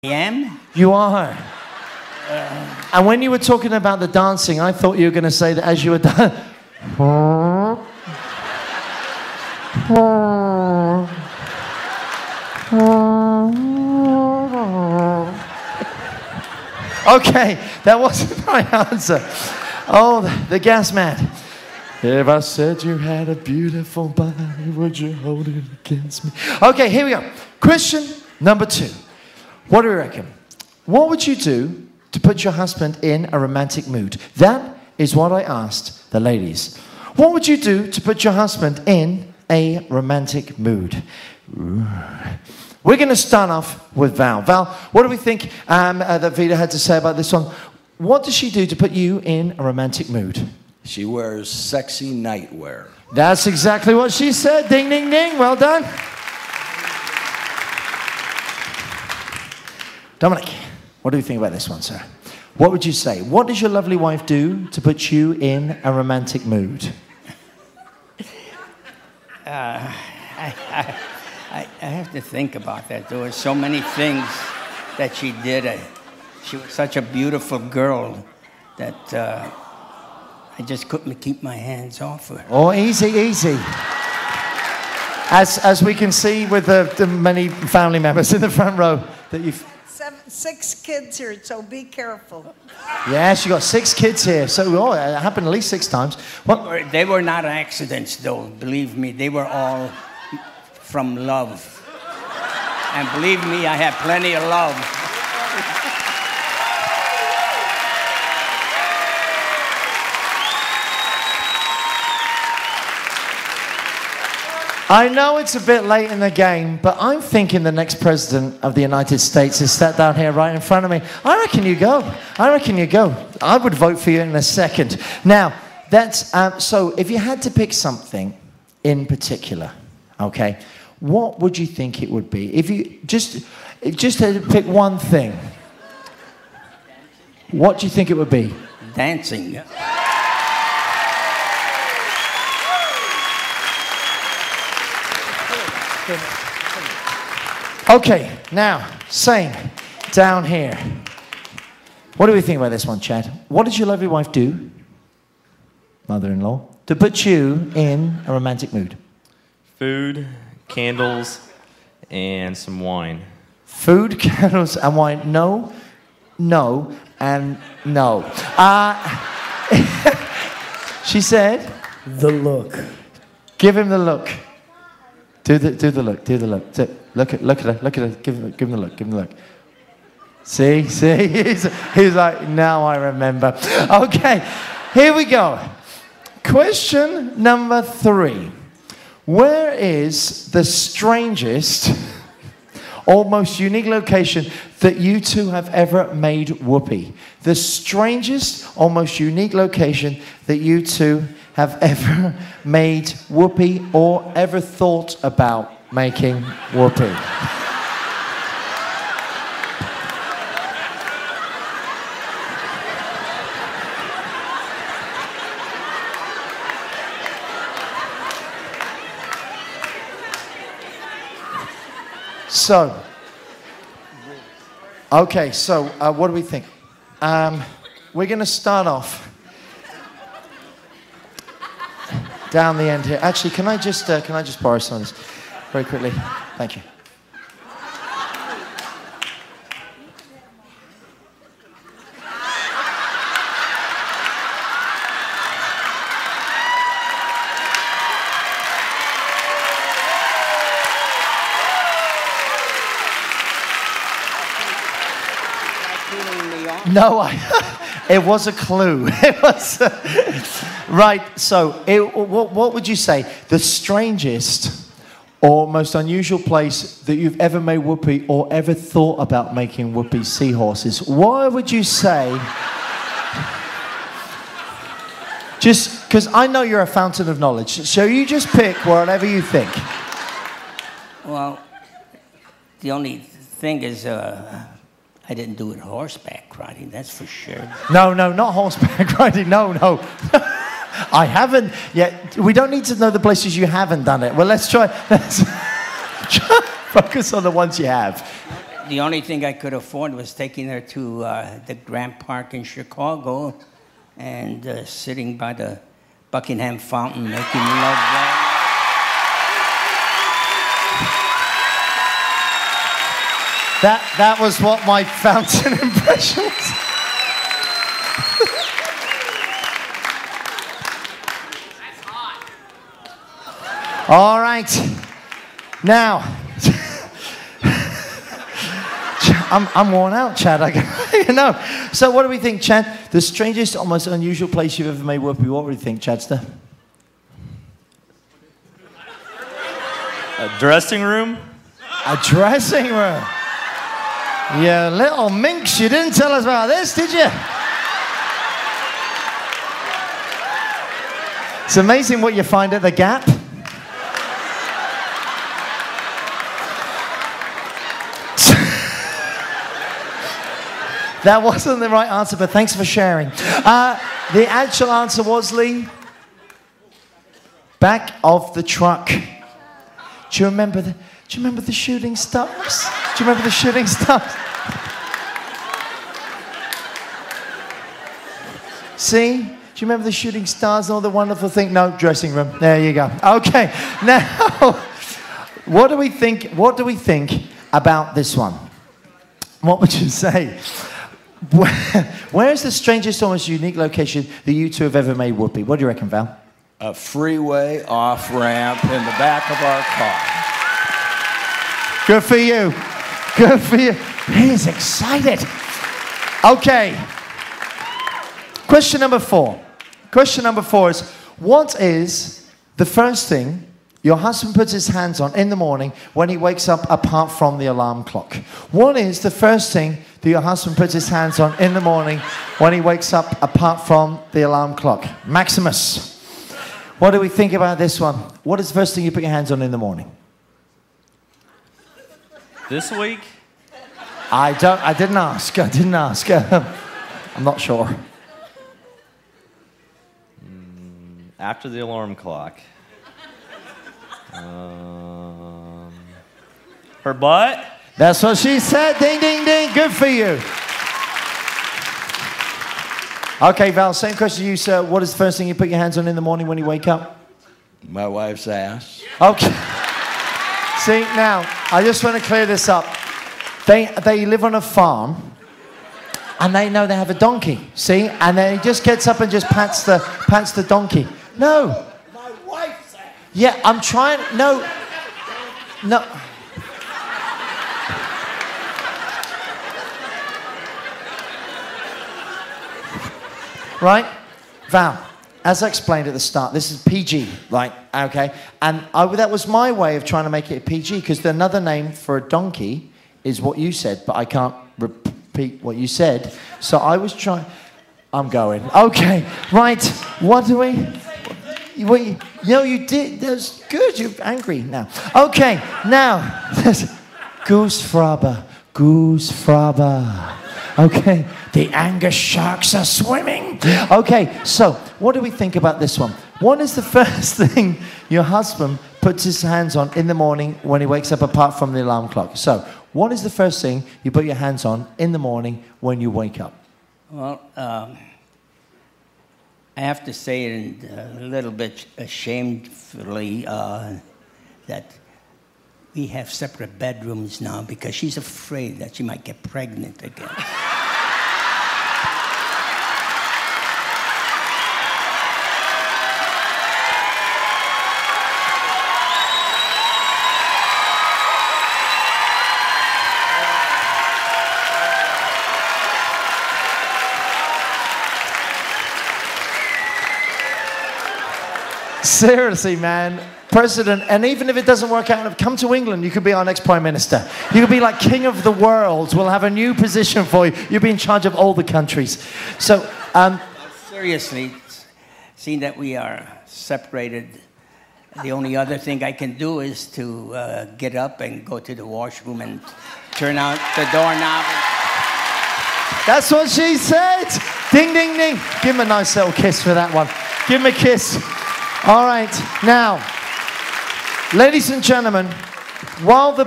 am? You are. And when you were talking about the dancing, I thought you were going to say that as you were dancing. Okay, that wasn't my answer. Oh, the gas man. If I said you had a beautiful body, would you hold it against me? Okay, here we go. Question number 2. What do you reckon? What would you do to put your husband in a romantic mood? That is what I asked the ladies. What would you do to put your husband in a romantic mood? Ooh. We're going to start off with Val. Val, what do we think that Vida had to say about this one? What does she do to put you in a romantic mood? She wears sexy nightwear. That's exactly what she said. Ding, ding, ding. Well done. Dominic, what do you think about this one, sir? What would you say? What does your lovely wife do to put you in a romantic mood? I have to think about that. There were so many things that she did. She was such a beautiful girl that I just couldn't keep my hands off her. Oh, easy, easy. As we can see with the many family members in the front row that you've... 6 kids here, so be careful. Yeah, she got 6 kids here, so it happened at least 6 times. What? They were not accidents, though. Believe me, they were all from love. And believe me, I have plenty of love. I know it's a bit late in the game, but I'm thinking the next president of the United States is sat down here right in front of me. I reckon you go. I reckon you go. I would vote for you in a second. Now, that's so if you had to pick something in particular, okay, what would you think it would be? If you just had to pick one thing, what do you think it would be? Dancing. Okay, now, same, down here. What do we think about this one, Chad? What does your lovely wife do, mother-in-law, to put you in a romantic mood? Food, candles, and some wine. Food, candles, and wine. No, no, and no. She said... The look. Give him the look. Do the look. Do the look. Look at her. Give him the look. Give him the look. See. He's like, now I remember. Okay, here we go. Question number 3. Where is the strangest or most unique location that you two have ever made whoopee? The strangest or most unique location that you two have ever made whoopee or ever thought about making whoopee? So, okay, so what do we think? We're going to start off down the end here. Actually, can I just borrow some of this very quickly? Thank you. No, it was a clue. It was right. So, what would you say the strangest or most unusual place that you've ever made whoopee or ever thought about making whoopee? Seahorses. What would you say? Just because I know you're a fountain of knowledge, so you just pick whatever you think. Well, the only thing is. I didn't do it horseback riding, that's for sure. No, not horseback riding, no. I haven't yet. We don't need to know the places you haven't done it. Well, let's try focus on the ones you have. the only thing I could afford was taking her to the Grant Park in Chicago and sitting by the Buckingham Fountain making love there. That was what my fountain impression was. All right. Now, I'm worn out, Chad. You know. So what do we think, Chad? The strangest or most unusual place you've ever made whoopee. What do you think, Chadster? A dressing room? A dressing room. You little minx, you didn't tell us about this, did you? It's amazing what you find at the Gap. That wasn't the right answer, but thanks for sharing. The actual answer was, Lee, back of the truck. Do you remember the shooting stars? Do you remember the shooting stars? See? Do you remember the shooting stars and all the wonderful thing? No, dressing room. There you go. Okay. Now, what do we think about this one? What would you say? Where is the strangest or most unique location that you two have ever made whoopee? What do you reckon, Val? A freeway off-ramp in the back of our car. Good for you. Good for you. He's excited. Okay. Question number 4. Question number 4 is, what is the first thing your husband puts his hands on in the morning when he wakes up apart from the alarm clock? What is the first thing that your husband puts his hands on in the morning when he wakes up apart from the alarm clock? Maximus, what do we think about this one? What is the first thing you put your hands on in the morning? This week? I didn't ask. I'm not sure. After the alarm clock. Her butt? That's what she said. Ding, ding, ding. Good for you. Okay, Val, same question to you, sir. What is the first thing you put your hands on in the morning when you wake up? My wife's ass. Okay. See, now, I just want to clear this up. They live on a farm, and they know they have a donkey, see? And then he just gets up and just pats the donkey. No. My wife's ass. Yeah, I'm trying. No. Right? Val, as I explained at the start, this is PG, right? Okay? And that was my way of trying to make it PG, because another name for a donkey is what you said, but I can't repeat what you said. So I was trying. I'm going. Okay, right. What do we... No, you did. That's good. You're angry now. Okay, now. Goose frabber. Okay, the anger sharks are swimming. Okay, so what do we think about this one? What is the first thing your husband puts his hands on in the morning when he wakes up apart from the alarm clock? So, what is the first thing you put your hands on in the morning when you wake up? Well, I have to say it a little bit shamefully that we have separate bedrooms now because she's afraid that she might get pregnant again. Seriously, man. President, and even if it doesn't work out, come to England, you could be our next Prime Minister. You could be like King of the World. We'll have a new position for you. You'll be in charge of all the countries. So, seriously, seeing that we are separated, the only other thing I can do is to get up and go to the washroom and turn out the doorknob. That's what she said. Ding, ding, ding. Give him a nice little kiss for that one. Give him a kiss. All right, now, ladies and gentlemen, while the